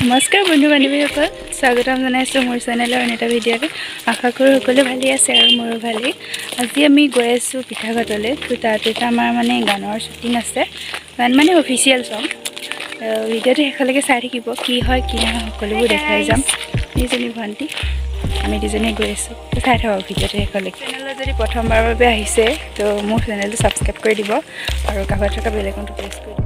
নমস্কাৰ বন্ধু বান্ধৱীসকল, স্বাগতম জনাইছোঁ মোৰ চেনেলৰ অন্য এটা ভিডিঅ'তে। আশা কৰোঁ সকলো ভালেই আছে আৰু মোৰো ভালেই। আজি আমি গৈ আছোঁ পিঠাঘাটলৈ। তো তাত এটা আমাৰ মানে গানৰ শ্বুটিং আছে, গান মানে অফিচিয়েল ছং। ভিডিঅ'টো শেষলৈকে চাই থাকিব, কি হয় কি নহয় সকলোবোৰ দেখাই যাম। দুজনী ভণ্টি, আমি দুজনীয়ে গৈ আছোঁ। তো চাই থাকক ভিডিঅ'টো শেষলৈকে। চেনেলত যদি প্ৰথমবাৰৰ বাবে আহিছে তো মোৰ চেনেলটো ছাবস্ক্ৰাইব কৰি দিব আৰু কাষত থকা বেল আইকনটো প্ৰেছ কৰি দিব।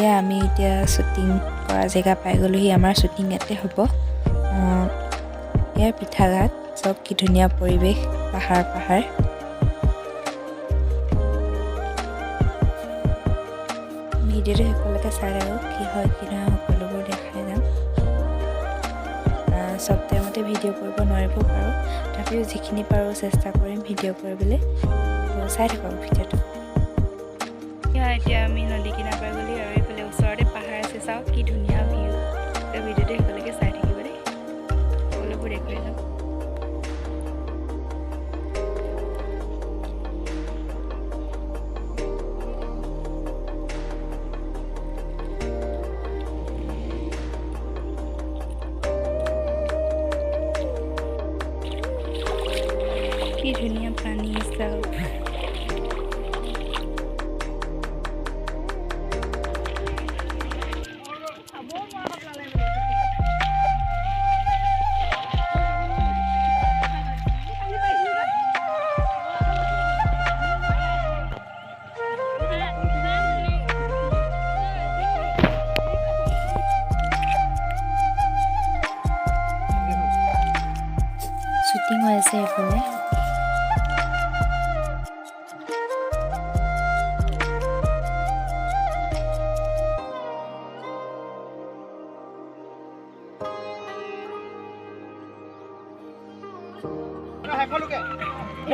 এয়া আমি এতিয়া শ্বুটিং কৰা জেগা পাই গ'লোহি। আমাৰ শ্বুটিং ইয়াতে হ'ব। এয়া পিঠাঘাট, চব কি ধুনীয়া পৰিৱেশ, পাহাৰ পাহাৰ। ভিডিঅ'টো শেষলৈকে চাই আৰু কি হয় কি নহয় সকলোবোৰ দেখাই যাম। চব টাইমতে ভিডিঅ' কৰিব নোৱাৰিব পাৰোঁ, তথাপিও যিখিনি পাৰোঁ চেষ্টা কৰিম ভিডিঅ' কৰিবলৈ। চাই থাকক ভিডিঅ'টো। এতিয়া আমি নদী কিনাৰ পৰা গ'লি আৰু এইফালে ওচৰতে পাহাৰ আছে, চাওক কি ধুনীয়া ভিউ। ভিডিঅ'টো শেষলৈকে চাই থাকিব দেই, সকলোবোৰ দেখুৱাই যাম। কি ধুনীয়া পানী চাওক। শ্বুটিং হৈ আছে এইফালে।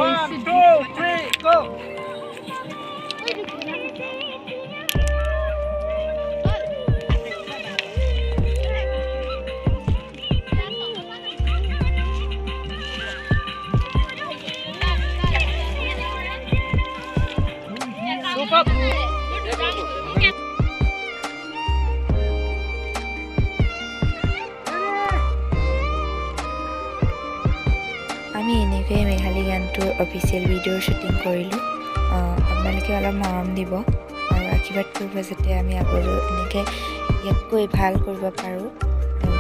One, two, three, go! আমি এনেকৈয়ে মেঘালী গানটোৰ অফিচিয়েল ভিডিঅ'ৰ শ্বুটিং কৰিলোঁ। আপোনালোকে অলপ মৰম দিব আৰু আশীৰ্বাদ কৰিব যাতে আমি আগলৈ এনেকৈ ইয়াতকৈ ভাল কৰিব পাৰোঁ।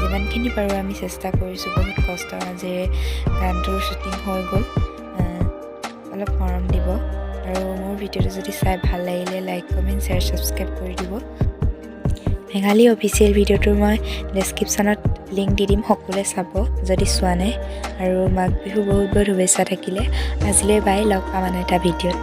যিমানখিনি পাৰোঁ আমি চেষ্টা কৰিছোঁ, বহুত কষ্টৰ মাজেৰে গানটোৰ শ্বুটিং হৈ গ'ল। অলপ মৰম দিব আৰু মোৰ ভিডিঅ'টো যদি চাই ভাল লাগিলে লাইক কমেণ্ট শ্বেয়াৰ ছাবস্ক্ৰাইব কৰি দিব। মেঘালী অফিচিয়েল ভিডিঅ'টোৰ মই ডেছক্ৰিপশ্যনত লিংক দি দিম, সকলোৱে চাব যদি চোৱা নাই। আৰু মাঘ বিহু বহুত বহুত শুভেচ্ছা থাকিলে। আজিলৈ বাই, লগ পাম আন এটা ভিডিঅ'ত।